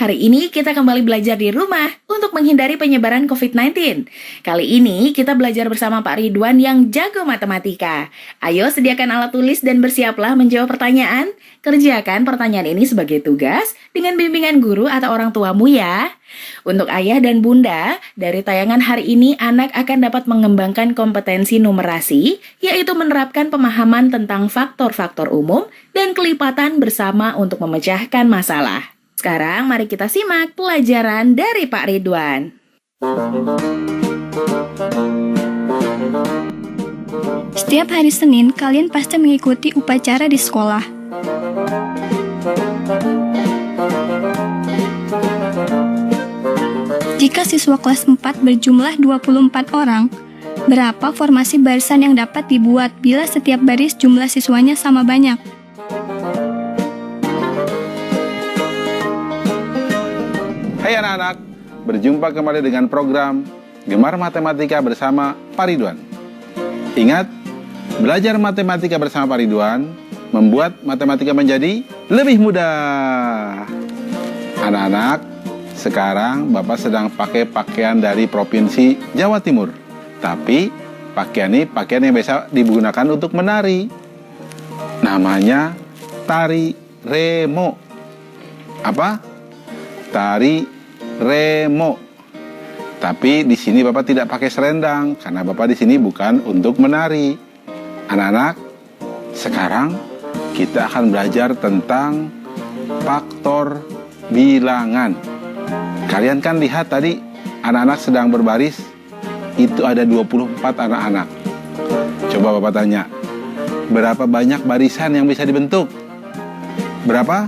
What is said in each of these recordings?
hari ini kita kembali belajar di rumah untuk menghindari penyebaran COVID-19. Kali ini kita belajar bersama Pak Ridwan yang jago matematika. Ayo sediakan alat tulis dan bersiaplah menjawab pertanyaan. Kerjakan pertanyaan ini sebagai tugas dengan bimbingan guru atau orang tuamu ya. Untuk ayah dan bunda, dari tayangan hari ini anak akan dapat mengembangkan kompetensi numerasi, yaitu menerapkan pemahaman tentang faktor-faktor umum dan kelipatan bersama untuk memecahkan masalah. Sekarang mari kita simak pelajaran dari Pak Ridwan. Setiap hari Senin, kalian pasti mengikuti upacara di sekolah. Jika siswa kelas 4 berjumlah 24 orang, berapa formasi barisan yang dapat dibuat bila setiap baris jumlah siswanya sama banyak? Hai anak-anak, berjumpa kembali dengan program Gemar Matematika bersama Pak Ridwan. Ingat, belajar matematika bersama Pak Ridwan membuat matematika menjadi lebih mudah. Anak-anak, sekarang Bapak sedang pakai pakaian dari Provinsi Jawa Timur. Tapi pakaian ini pakaian yang biasa digunakan untuk menari. Namanya tari remo. Apa? Tari remo. Tapi di sini Bapak tidak pakai selendang karena Bapak di sini bukan untuk menari. Anak-anak, sekarang kita akan belajar tentang faktor bilangan. Kalian kan lihat tadi anak-anak sedang berbaris, itu ada 24 anak-anak. Coba Bapak tanya, berapa banyak barisan yang bisa dibentuk? Berapa?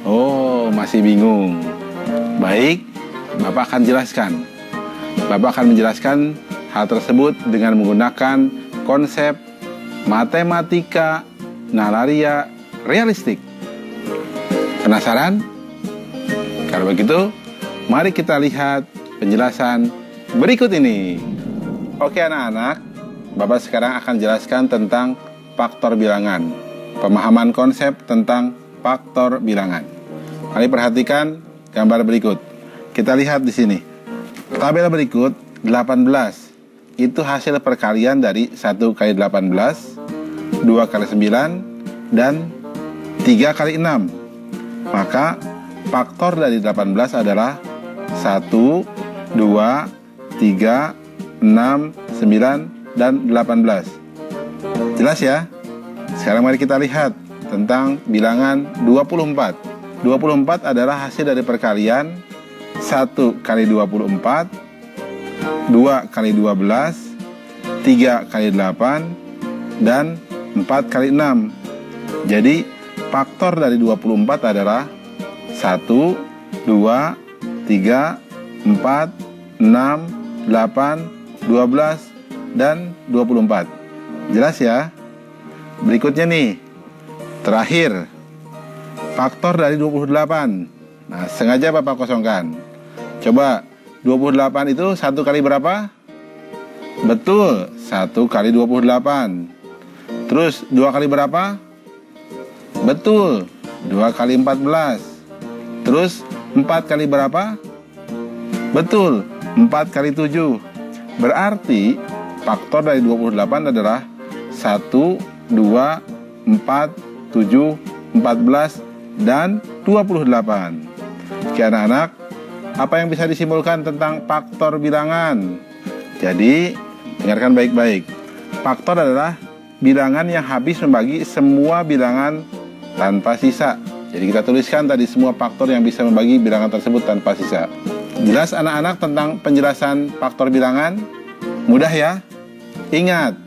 Oh, masih bingung. Baik, Bapak akan jelaskan. Bapak akan menjelaskan hal tersebut dengan menggunakan konsep matematika nalaria realistik. Penasaran? Kalau begitu, mari kita lihat penjelasan berikut ini. Oke anak-anak, Bapak sekarang akan jelaskan tentang faktor bilangan. Pemahaman konsep tentang faktor bilangan. Mari perhatikan gambar berikut. Kita lihat di sini. Tabel berikut 18. Itu hasil perkalian dari 1 kali 18, 2 kali 9, dan 3 kali 6. Maka faktor dari 18 adalah 1, 2, 3, 6, 9, dan 18. Jelas ya? Sekarang mari kita lihat tentang bilangan 24. 24 adalah hasil dari perkalian 1 kali 24, 2 kali 12, 3 kali 8, dan 4 kali 6. Jadi faktor dari 24 adalah 1, 2, 3, 4, 6, 8, 12, dan 24. Jelas ya? Berikutnya nih, terakhir, faktor dari 28. Nah, sengaja Bapak kosongkan. Coba, 28 itu 1 kali berapa? Betul, 1 kali 28. Terus, 2 kali berapa? Betul, 2 kali 14. Terus, 4 kali berapa? Betul, 4 kali 7. Berarti, faktor dari 28 adalah 1, 2, 4, 7, 14, dan 28. Oke anak-anak, apa yang bisa disimpulkan tentang faktor bilangan? Jadi, dengarkan baik-baik. Faktor adalah bilangan yang habis membagi semua bilangan tanpa sisa. Jadi kita tuliskan tadi semua faktor yang bisa membagi bilangan tersebut tanpa sisa. Jelas anak-anak tentang penjelasan faktor bilangan? Mudah ya? Ingat,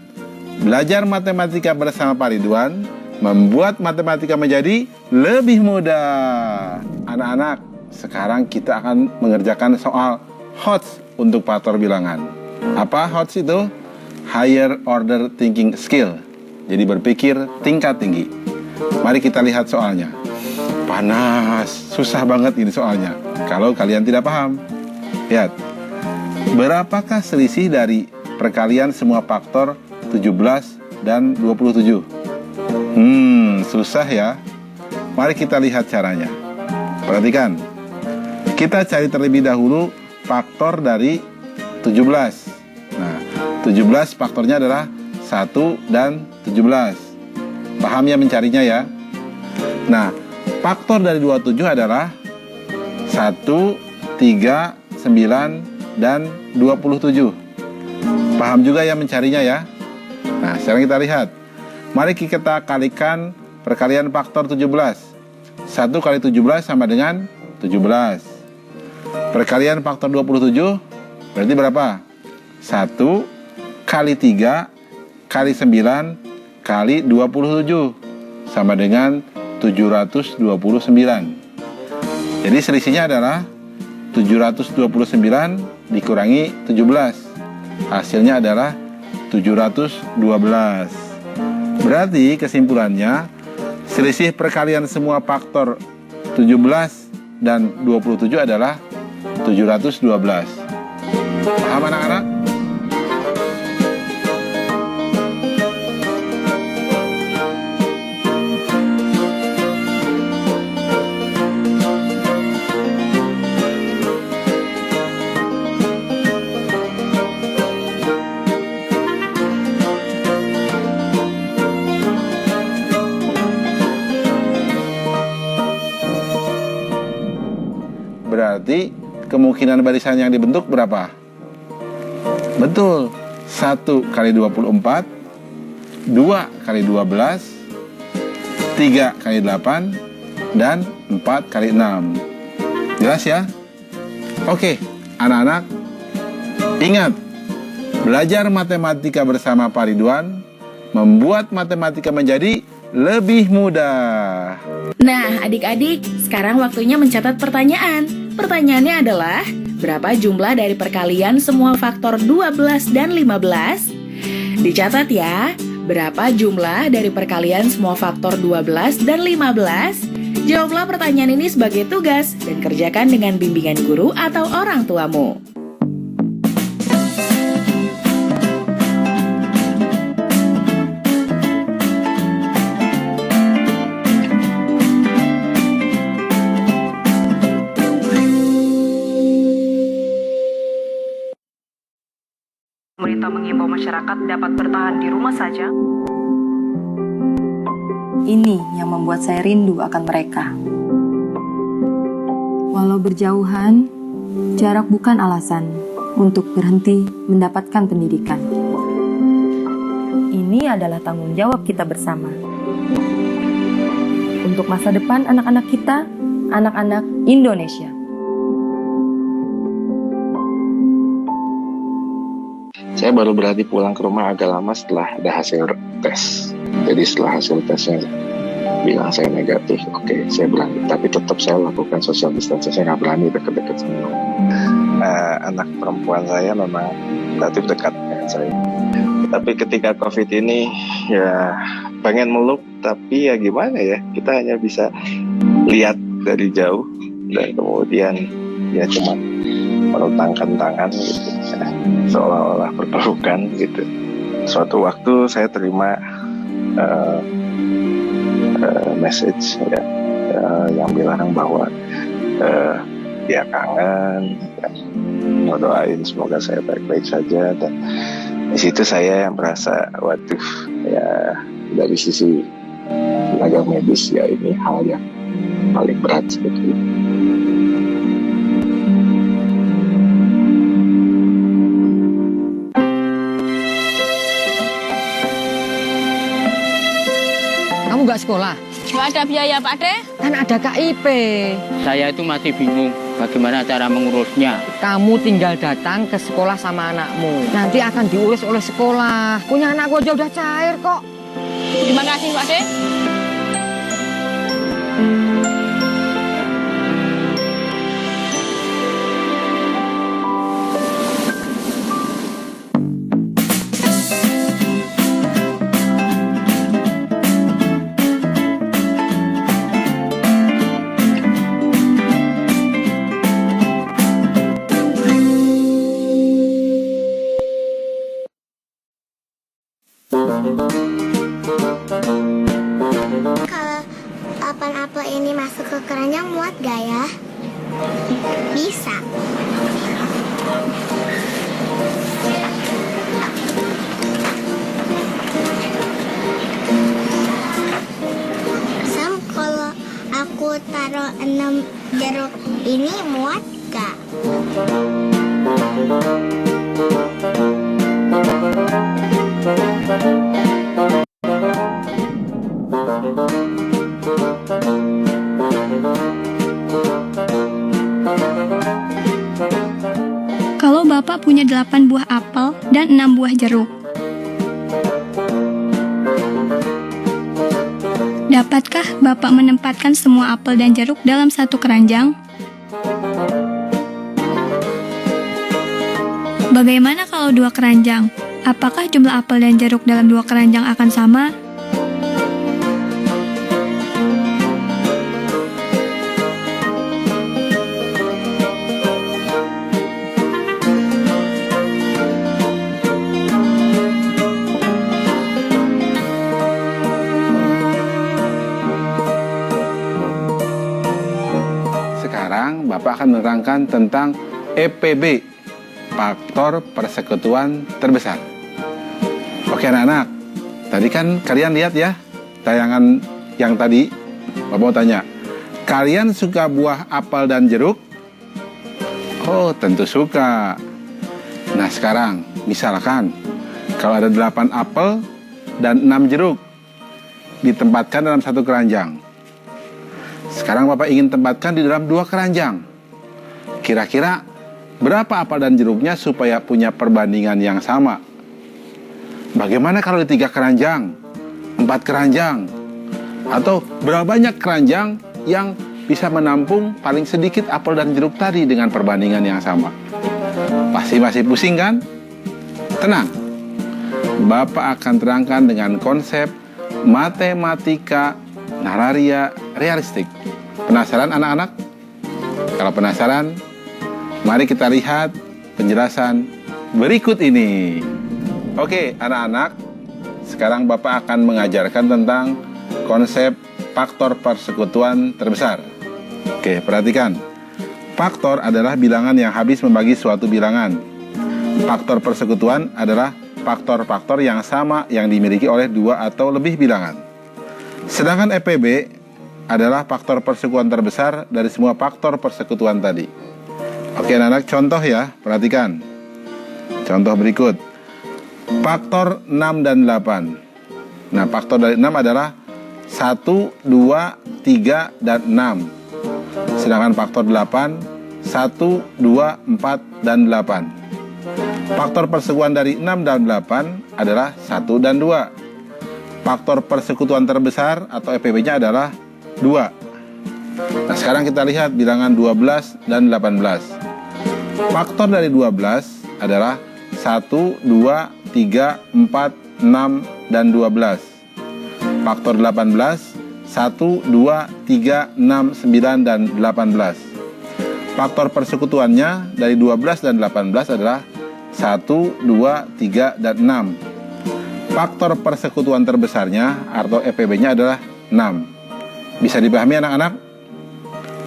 belajar matematika bersama Pak Ridwan membuat matematika menjadi lebih mudah. Anak-anak, sekarang kita akan mengerjakan soal HOTS untuk faktor bilangan. Apa HOTS itu? Higher Order Thinking Skill. Jadi berpikir tingkat tinggi. Mari kita lihat soalnya. Panas, susah banget ini soalnya kalau kalian tidak paham. Lihat, berapakah selisih dari perkalian semua faktor 17 dan 27? Susah ya. Mari kita lihat caranya. Perhatikan. Kita cari terlebih dahulu faktor dari 17. Nah, 17 faktornya adalah 1 dan 17. Paham ya mencarinya ya? Nah, faktor dari 27 adalah 1, 3, 9, dan 27. Paham juga ya mencarinya ya? Nah, sekarang kita lihat. Mari kita kalikan perkalian faktor 17. 1 kali 17 sama dengan 17. Perkalian faktor 27 berarti berapa? 1 kali 3 kali 9 kali 27 sama dengan 729. Jadi selisihnya adalah 729 dikurangi 17. Hasilnya adalah 712. Berarti kesimpulannya selisih perkalian semua faktor 17 dan 27 adalah 712. Paham anak-anak? Berarti kemungkinan barisan yang dibentuk berapa? Betul, 1 kali 24, 2 kali 12, 3 kali 8, dan 4 kali 6. Jelas ya? Oke, anak-anak, ingat, belajar matematika bersama Pak Ridwan membuat matematika menjadi lebih mudah. Nah, adik-adik, sekarang waktunya mencatat pertanyaan. Pertanyaannya adalah, berapa jumlah dari perkalian semua faktor 12 dan 15? Dicatat ya, berapa jumlah dari perkalian semua faktor 12 dan 15? Jawablah pertanyaan ini sebagai tugas dan kerjakan dengan bimbingan guru atau orang tuamu. Pemerintah mengimbau masyarakat dapat bertahan di rumah saja. Ini yang membuat saya rindu akan mereka. Walau berjauhan, jarak bukan alasan untuk berhenti mendapatkan pendidikan. Ini adalah tanggung jawab kita bersama. Untuk masa depan anak-anak kita, anak-anak Indonesia. Saya baru berani pulang ke rumah agak lama setelah ada hasil tes. Jadi setelah hasil tesnya bilang saya negatif, oke, saya berani. Tapi tetap saya lakukan social distancing, saya nggak berani deket-deket semua. Anak perempuan saya memang relatif dekat dengan saya. Tapi ketika COVID ini, ya pengen meluk, tapi ya gimana ya, kita hanya bisa lihat dari jauh dan kemudian ya cuma merentangkan tangan gitu, seolah-olah berpelukan gitu. Suatu waktu saya terima message ya, yang bilang bahwa dia kangen, ya, mau doain semoga saya baik-baik saja. Dan di situ saya yang merasa, waduh, ya dari sisi tenaga medis ya ini hal yang paling berat sebetulnya. Kamu nggak sekolah? Nggak ada biaya, Pak De. Kan ada KIP. Saya itu masih bingung bagaimana cara mengurusnya. Kamu tinggal datang ke sekolah sama anakmu. Nanti akan diurus oleh sekolah. Punya anakku aja udah cair kok. Terima kasih, Pak De. Kalau papan apel ini Bapak punya 8 buah apel dan 6 buah jeruk. Dapatkah Bapak menempatkan semua apel dan jeruk dalam satu keranjang? Bagaimana kalau 2 keranjang? Apakah jumlah apel dan jeruk dalam 2 keranjang akan sama? Sekarang Bapak akan menerangkan tentang EPB, faktor persekutuan terbesar. Oke anak-anak, tadi kan kalian lihat ya tayangan yang tadi. Bapak mau tanya, kalian suka buah apel dan jeruk? Oh, tentu suka. Nah sekarang, misalkan kalau ada 8 apel dan 6 jeruk ditempatkan dalam satu keranjang. Sekarang Bapak ingin tempatkan di dalam 2 keranjang. Kira-kira berapa apel dan jeruknya supaya punya perbandingan yang sama? Bagaimana kalau di 3 keranjang, 4 keranjang, atau berapa banyak keranjang yang bisa menampung paling sedikit apel dan jeruk tadi dengan perbandingan yang sama? Pasti masih pusing kan? Tenang, Bapak akan terangkan dengan konsep matematika nararia realistik. Penasaran anak-anak? Kalau penasaran, mari kita lihat penjelasan berikut ini. Oke, anak-anak, sekarang Bapak akan mengajarkan tentang konsep faktor persekutuan terbesar. Oke, perhatikan. Faktor adalah bilangan yang habis membagi suatu bilangan. Faktor persekutuan adalah faktor-faktor yang sama yang dimiliki oleh 2 atau lebih bilangan. Sedangkan EPB adalah faktor persekutuan terbesar dari semua faktor persekutuan tadi. Oke anak-anak, contoh ya, perhatikan. Contoh berikut. Faktor 6 dan 8. Nah, faktor dari 6 adalah 1, 2, 3, dan 6. Sedangkan faktor 8, 1, 2, 4, dan 8. Faktor persekutuan dari 6 dan 8 adalah 1 dan 2. Faktor persekutuan terbesar atau EPB-nya adalah 2. Nah, sekarang kita lihat bilangan 12 dan 18. Faktor dari 12 adalah 1, 2, 3, 4, 6, dan 12. Faktor 18, 1, 2, 3, 6, 9, dan 18. Faktor persekutuannya dari 12 dan 18 adalah 1, 2, 3, dan 6. Faktor persekutuan terbesarnya atau EPB-nya adalah 6. Bisa dipahami anak-anak?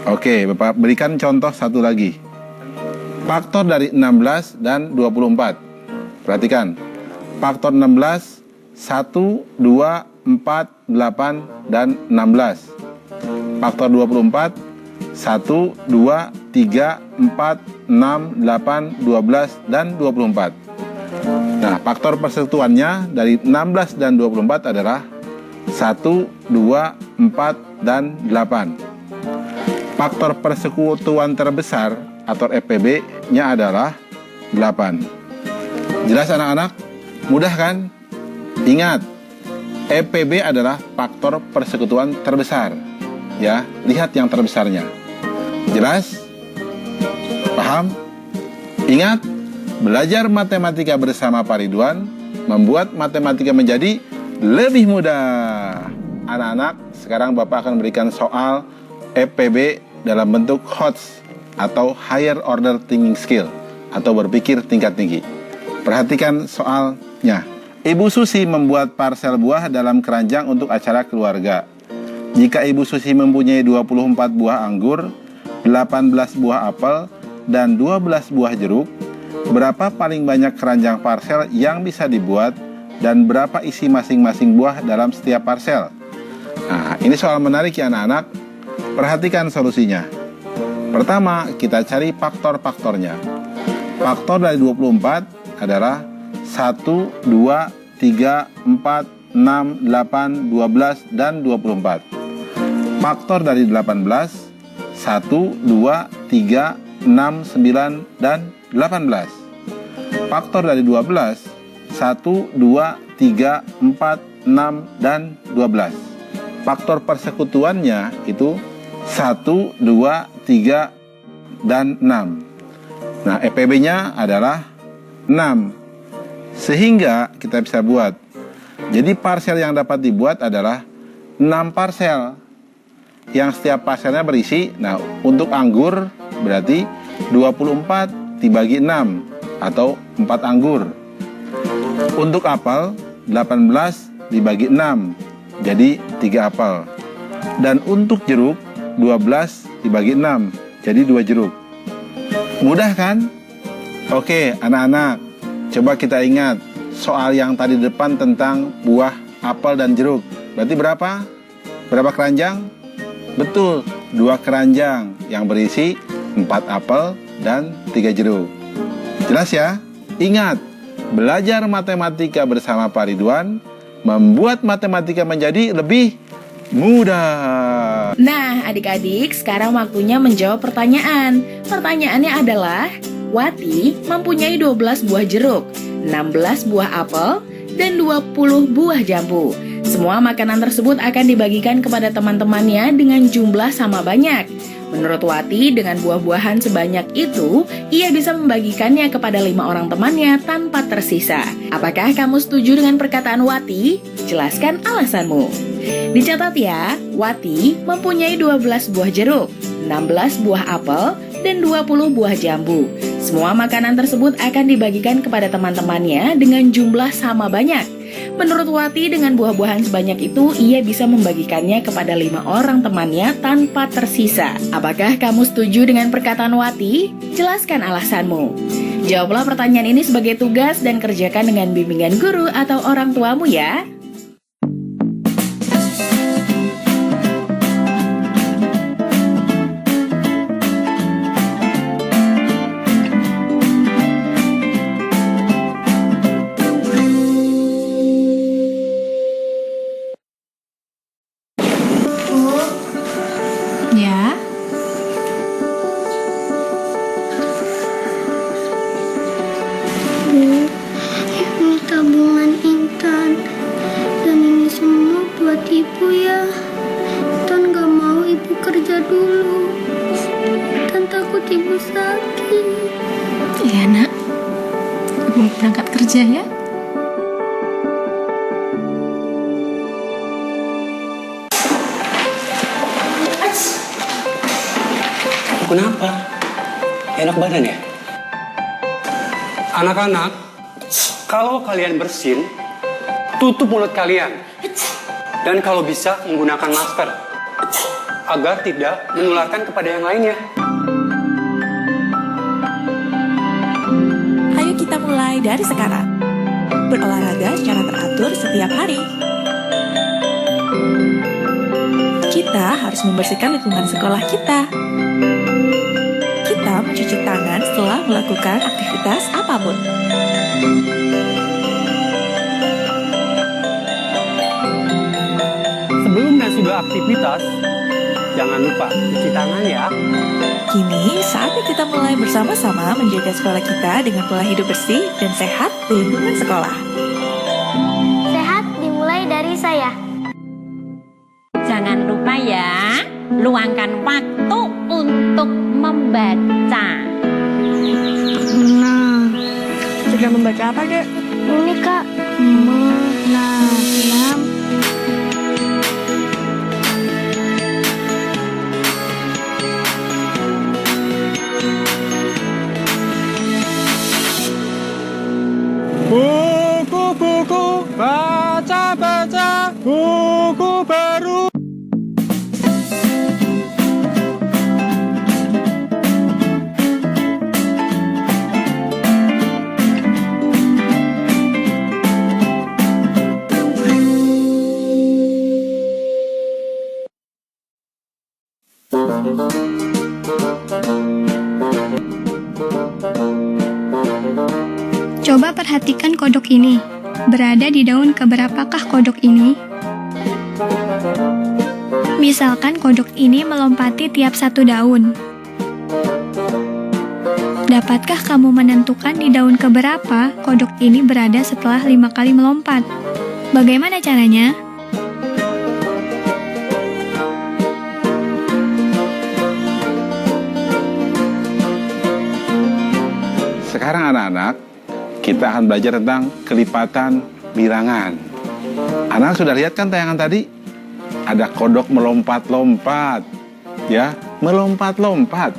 Oke, Bapak berikan contoh satu lagi. Faktor dari 16 dan 24. Perhatikan. Faktor 16, 1, 2, 4, 8, dan 16. Faktor 24, 1, 2, 3, 4, 6, 8, 12, dan 24. Nah, faktor persekutuannya dari 16 dan 24 adalah 1, 2, 4, dan 8. Faktor persekutuan terbesar atau EPB-nya adalah 8. Jelas anak-anak? Mudah kan? Ingat, EPB adalah faktor persekutuan terbesar. Ya, lihat yang terbesarnya. Jelas? Paham? Ingat, belajar matematika bersama Pak Ridwan membuat matematika menjadi lebih mudah. Anak-anak, sekarang Bapak akan berikan soal EPB dalam bentuk HOTS atau Higher Order Thinking Skill atau berpikir tingkat tinggi. Perhatikan soalnya. Ibu Susi membuat parsel buah dalam keranjang untuk acara keluarga. Jika Ibu Susi mempunyai 24 buah anggur, 18 buah apel, dan 12 buah jeruk, berapa paling banyak keranjang parsel yang bisa dibuat dan berapa isi masing-masing buah dalam setiap parsel? Nah, ini soal menarik ya anak-anak. Perhatikan solusinya. Pertama, kita cari faktor-faktornya. Faktor dari 24 adalah 1, 2, 3, 4, 6, 8, 12, dan 24. Faktor dari 18, 1, 2, 3, 6, 9, dan 18. faktor dari 12, 1, 2, 3, 4, 6, dan 12. Faktor persekutuannya itu 1, 2, 3, dan 6. Nah, EPB-nya adalah 6. Sehingga kita bisa buat. Jadi parsel yang dapat dibuat adalah 6 parsel. Yang setiap parselnya berisi, nah untuk anggur berarti 24 dibagi 6 atau 4 anggur. Untuk apel 18 dibagi 6 jadi 3 apel. Dan untuk jeruk 12 dibagi 6 jadi 2 jeruk. Mudah kan? Oke, anak-anak, coba kita ingat soal yang tadi depan tentang buah, apel, dan jeruk. Berarti berapa? Berapa keranjang? Betul, 2 keranjang yang berisi 4 apel dan 3 jeruk. Jelas ya? Ingat, belajar matematika bersama Pak Ridwan membuat matematika menjadi lebih mudah. Nah, adik-adik, sekarang waktunya menjawab pertanyaan. Pertanyaannya adalah, Wati mempunyai 12 buah jeruk, 16 buah apel, dan 20 buah jambu. Semua makanan tersebut akan dibagikan kepada teman-temannya dengan jumlah sama banyak. Menurut Wati, dengan buah-buahan sebanyak itu, ia bisa membagikannya kepada 5 orang temannya tanpa tersisa. Apakah kamu setuju dengan perkataan Wati? Jelaskan alasanmu. Dicatat ya, Wati mempunyai 12 buah jeruk, 16 buah apel, dan 20 buah jambu. Semua makanan tersebut akan dibagikan kepada teman-temannya dengan jumlah sama banyak. Menurut Wati, dengan buah-buahan sebanyak itu, ia bisa membagikannya kepada 5 orang temannya tanpa tersisa. Apakah kamu setuju dengan perkataan Wati? Jelaskan alasanmu. Jawablah pertanyaan ini sebagai tugas dan kerjakan dengan bimbingan guru atau orang tuamu ya. Ya. Ini tabungan Intan. Dan ini semua buat ibu ya. Intan gak mau ibu kerja dulu. Intan takut ibu sakit. Iya, Nak. Ibu berangkat kerja ya. Kenapa? Enak badan ya? Anak-anak, kalau kalian bersin, tutup mulut kalian. Dan kalau bisa, menggunakan masker. Agar tidak menularkan kepada yang lainnya. Ayo kita mulai dari sekarang. Berolahraga secara teratur setiap hari. Kita harus membersihkan lingkungan sekolah kita. Kita mencuci tangan setelah melakukan aktivitas apapun. Sebelum dan sudah aktivitas, jangan lupa cuci tangan ya. Kini saatnya kita mulai bersama-sama menjaga sekolah kita dengan pola hidup bersih dan sehat di lingkungan sekolah. Sehat dimulai dari saya. Jangan lupa ya, luangkan waktu untuk membaca. Nah, Sudah membaca apa, Dek? ini Kak. Menanam. Buku-buku, baca-baca, buku baru. Coba perhatikan kodok ini. Berada di daun keberapakah kodok ini? Misalkan kodok ini melompati tiap satu daun. Dapatkah kamu menentukan di daun keberapa kodok ini berada setelah 5 kali melompat? Bagaimana caranya? Sekarang anak-anak, kita akan belajar tentang kelipatan bilangan. Anak sudah lihat kan tayangan tadi? Ada kodok melompat-lompat. Ya, melompat-lompat.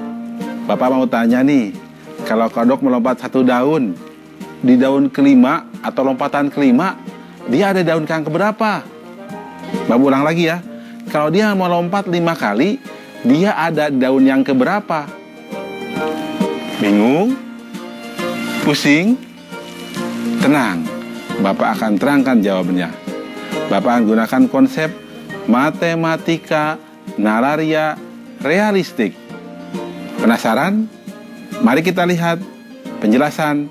Bapak mau tanya nih, kalau kodok melompat satu daun, di daun kelima atau lompatan kelima, dia ada daun yang keberapa? Bapak ulang lagi ya. Kalau dia melompat 5 kali, dia ada daun yang keberapa? Bingung? Pusing? Tenang, Bapak akan terangkan jawabannya. Bapak akan gunakan konsep matematika nararia realistik. Penasaran? Mari kita lihat penjelasan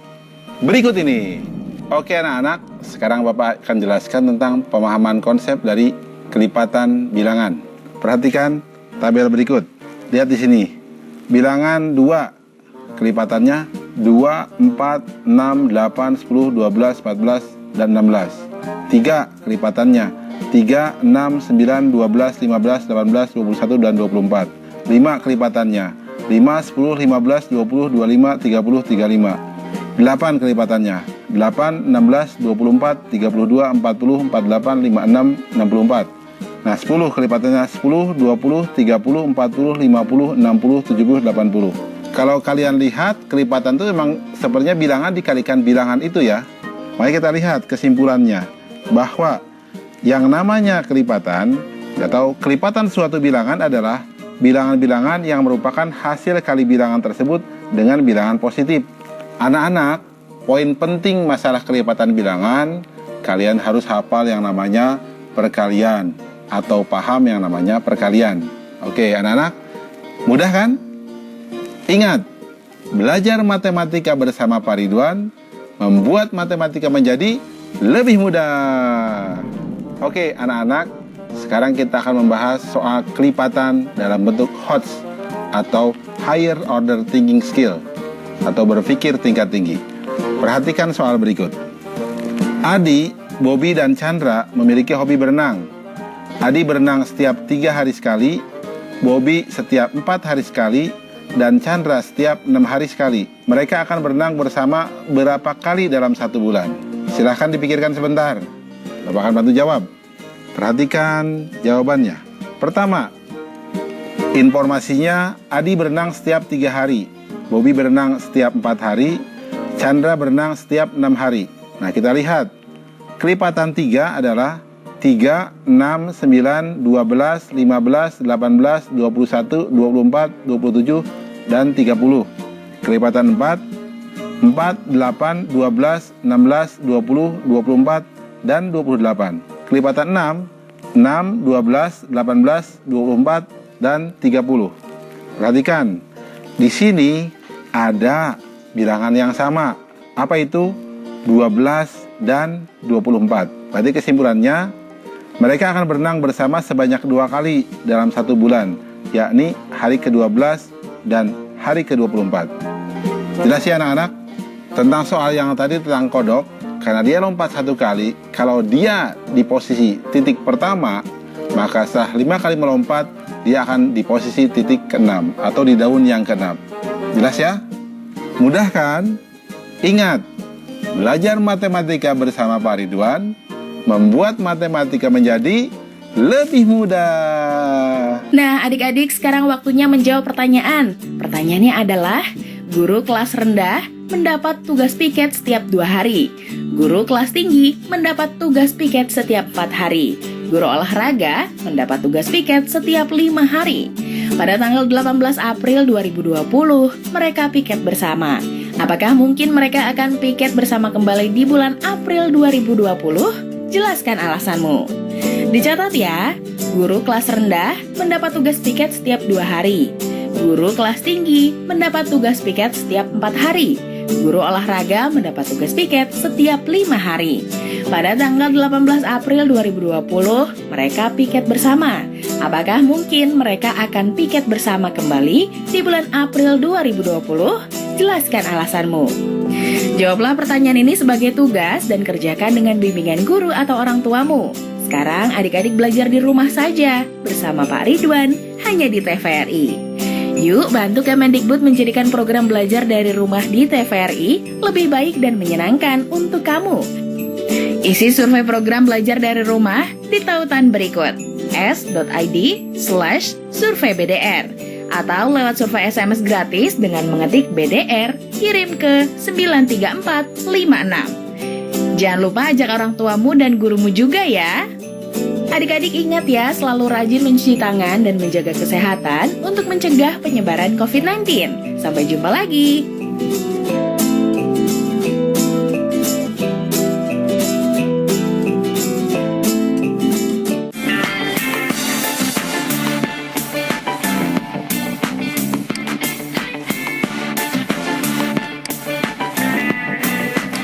berikut ini. Oke anak-anak, sekarang Bapak akan jelaskan tentang pemahaman konsep dari kelipatan bilangan. Perhatikan tabel berikut. Lihat di sini. Bilangan 2, kelipatannya 2, 4, 6, 8, 10, 12, 14, dan 16. 3, kelipatannya 3, 6, 9, 12, 15, 18, 21, dan 24. 5, kelipatannya 5, 10, 15, 20, 25, 30, 35. 8 kelipatannya 8, 16, 24, 32, 40, 48, 56, 64. Nah 10 kelipatannya 10, 20, 30, 40, 50, 60, 70, 80. Kalau kalian lihat kelipatan itu memang sepertinya bilangan dikalikan bilangan itu ya. Mari kita lihat kesimpulannya bahwa yang namanya kelipatan atau kelipatan suatu bilangan adalah bilangan-bilangan yang merupakan hasil kali bilangan tersebut dengan bilangan positif. Anak-anak, poin penting masalah kelipatan bilangan, kalian harus hafal yang namanya perkalian atau paham yang namanya perkalian. Oke, anak-anak, mudah kan? Ingat, belajar matematika bersama Pak Ridwan membuat matematika menjadi lebih mudah. Oke, anak-anak, sekarang kita akan membahas soal kelipatan dalam bentuk HOTS atau Higher Order Thinking Skill atau berpikir tingkat tinggi. Perhatikan soal berikut. Adi, Bobby, dan Chandra memiliki hobi berenang. Adi berenang setiap 3 hari sekali, Bobby setiap 4 hari sekali, dan Chandra setiap 6 hari sekali. Mereka akan berenang bersama berapa kali dalam 1 bulan? Silahkan dipikirkan sebentar. Bapak akan bantu jawab. Perhatikan jawabannya. Pertama, informasinya Adi berenang setiap 3 hari, Bobby berenang setiap 4 hari, Chandra berenang setiap 6 hari. Nah kita lihat, kelipatan 3 adalah 3, 6, 9, 12, 15, 18, 21, 24, 27, dan 30. Kelipatan 4, 4, 8, 12, 16, 20, 24, dan 28. Kelipatan 6, 6, 12, 18, 24, dan 30. Perhatikan, di sini ada bilangan yang sama. Apa itu? 12 dan 24. Berarti kesimpulannya, mereka akan berenang bersama sebanyak 2 kali dalam 1 bulan, yakni hari ke-12 dan hari ke-24. Jelas ya anak-anak? Tentang soal yang tadi tentang kodok, karena dia lompat 1 kali, kalau dia di posisi titik pertama, maka setelah 5 kali melompat, dia akan di posisi titik ke-6 atau di daun yang ke-6. Jelas ya? Mudah kan? Ingat, belajar matematika bersama Pak Ridwan membuat matematika menjadi lebih mudah. Nah, adik-adik, sekarang waktunya menjawab pertanyaan. Pertanyaannya adalah, guru kelas rendah mendapat tugas piket setiap 2 hari. Guru kelas tinggi mendapat tugas piket setiap 4 hari. Guru olahraga mendapat tugas piket setiap 5 hari. Pada tanggal 18 April 2020, mereka piket bersama. Apakah mungkin mereka akan piket bersama kembali di bulan April 2020? Jelaskan alasanmu. Dicatat ya, guru kelas rendah mendapat tugas piket setiap 2 hari. Guru kelas tinggi mendapat tugas piket setiap 4 hari. Guru olahraga mendapat tugas piket setiap 5 hari. Pada tanggal 18 April 2020, mereka piket bersama. Apakah mungkin mereka akan piket bersama kembali di bulan April 2020? jelaskan alasanmu. Jawablah pertanyaan ini sebagai tugas dan kerjakan dengan bimbingan guru atau orang tuamu. Sekarang adik-adik belajar di rumah saja bersama Pak Ridwan hanya di TVRI. Yuk bantu Kemendikbud menjadikan program belajar dari rumah di TVRI lebih baik dan menyenangkan untuk kamu. Isi survei program belajar dari rumah di tautan berikut s.id/surveybdr atau lewat survei SMS gratis dengan mengetik BDR, kirim ke 93456. Jangan lupa ajak orang tuamu dan gurumu juga ya. Adik-adik ingat ya, selalu rajin mencuci tangan dan menjaga kesehatan untuk mencegah penyebaran COVID-19. Sampai jumpa lagi.